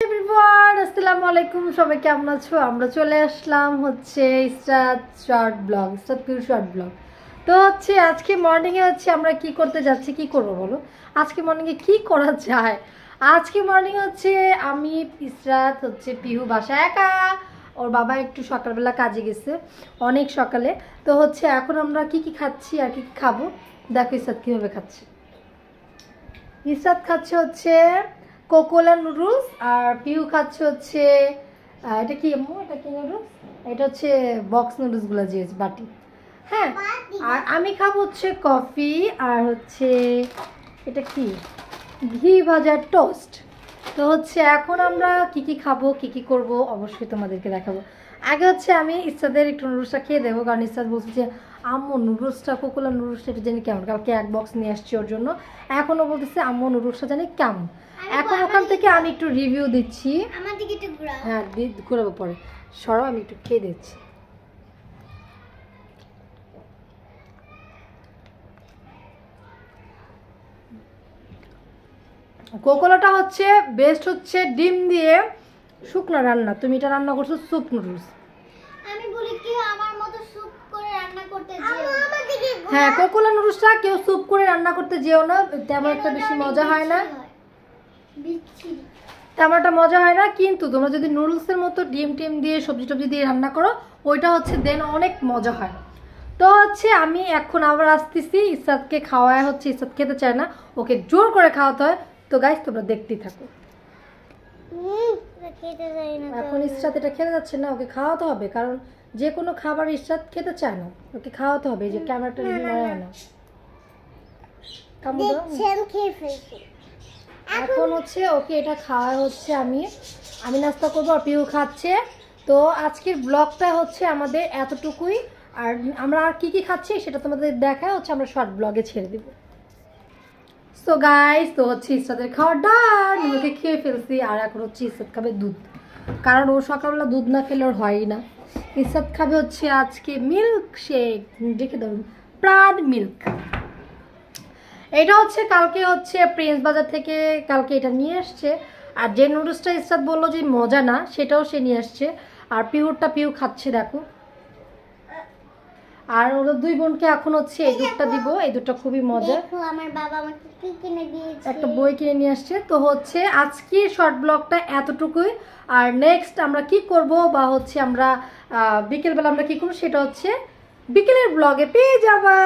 Everyone আসসালামু আলাইকুম, সবাই কেমন আছো? আমরা চলে আসলাম হচ্ছে Israt short blog, Israt Piu short blog. তো হচ্ছে আজকে মর্নিংয়ে হচ্ছে আমরা কি করতে যাচ্ছি, কি করবো বলো? আজকে মর্নিংয়ে কি করা যায়? আজকে মর্নিং হচ্ছে আমি ইসরাত হচ্ছে পিহু বাসায় একা, ওর বাবা একটু সকালবেলা কাজে গেছে অনেক সকালে। তো হচ্ছে এখন আমরা কি কি খাচ্ছি আর কি কি খাবো দেখো। ইসরাত কীভাবে খাচ্ছি। ইসরাত খাচ্ছে হচ্ছে কোকোলা নুডলস আর পিউ খাচ্ছে হচ্ছে এটা কি আম্মু, এটা কি নুডলস? এটা হচ্ছে বক্স নুডলসগুলো যে বাটি। হ্যাঁ, আর আমি খাবো হচ্ছে কফি আর হচ্ছে এটা কি ঘি ভাজা টোস্ট। তো হচ্ছে এখন আমরা কি কি খাবো কি কি করব অবশ্যই তোমাদেরকে দেখাবো। আগে হচ্ছে আমি ইসরাতের একটু নুডলসটা খেয়ে দেবো, কারণ ইসরাত বলছে যে আম্মু নুডলসটা কোকোলা নুডলসটা এটা জানি কেমন, কালকে এক বক্স নিয়ে আসছি ওর জন্য। এখনও বলতেছে আম্মু নুডলসটা জানি কেমন। এখন ওখান থেকে আমি একটু রিভিউ দিচ্ছি। হ্যাঁ ঘুরাবো পরে, সরাও আমি একটু খেয়ে দিচ্ছি। কোকোলাটা হচ্ছে বেস্ট, হচ্ছে ডিম দিয়ে শুকনো রান্না। তুমি এটা রান্না করছো স্যুপ নুডলস। আমি বলি কি আমার মতো স্যুপ করে রান্না করতে যেও। হ্যাঁ, কোকোলা নুডলসটা কেউ স্যুপ করে রান্না করতে যেও না, তেমন একটা বেশি মজা হয় না, তেমন একটা মজা হয় না। কিন্তু তোমরা যদি নুডলসের মতো ডিম টিম দিয়ে সবজি টবজি দিয়ে রান্না করো, ওইটা হচ্ছে দেন অনেক মজা হয়। তো হচ্ছে আমি এখন আবার আসতেছি ইসরাতকে খাওয়ায়, হচ্ছে ইসরাত খেতে চায় না, ওকে জোর করে খাওয়াতে হয়। তো গাইস তোমরা দেখতেই থাকো। এখন ইসরাত এটা খেতে যাচ্ছে না, ওকে খাওয়াতে হবে, কারণ যে কোনো খাবার ইসরাত খেতে চায় না, ওকে খাওয়াতে হবে। এই যে ক্যামেরাটা নড়ায় না। এখন হচ্ছে ওকে এটা খাওয়া হচ্ছে, আমি নাস্তা করবো আর পিউ খাচ্ছে। তো আজকের ব্লগটা হচ্ছে আমাদের এতটুকুই, আর আমরা আর কি কি খাচ্ছি সেটা তোমাদের দেখায় হচ্ছে আমরা শর্ট ব্লগে ছেড়ে দিব। সো গাইস, তো হচ্ছে ইসরাতের খাওয়া ডান, ওকে খেয়ে ফেলছি। আর এখন হচ্ছে ইসরাত খাবে দুধ, কারণ ও সকালবেলা দুধ না খেলে ওর হয়ই না। ইসরাত খাবে হচ্ছে আজকে মিল্ক শেক, দেখে দাও প্রাণ মিল্ক। এটা হচ্ছে কালকে হচ্ছে প্রিন্স বাজার থেকে কালকে এটা নিয়ে আসছে। আর যে নুডলসটা ইসরাত বললো যে মজা না, সেটাও সে নিয়ে আসছে। আর পিউরটা পিউ খাচ্ছে দেখো। আর ওরা দুই বোনকে এখন হচ্ছে এই দুধটা দিব, এই দুধটা খুবই মজা। আমার বাবা আমাকে কি কিনে দিয়েছে, একটা বই কিনে নিয়ে আসছে। তো হচ্ছে আজকের শর্ট ব্লগটা এতটুকুই। আর নেক্সট আমরা কি করব বা হচ্ছে আমরা বিকেলবেলা আমরা কি করবো সেটা হচ্ছে বিকেলের ব্লগে পেয়ে যাবা।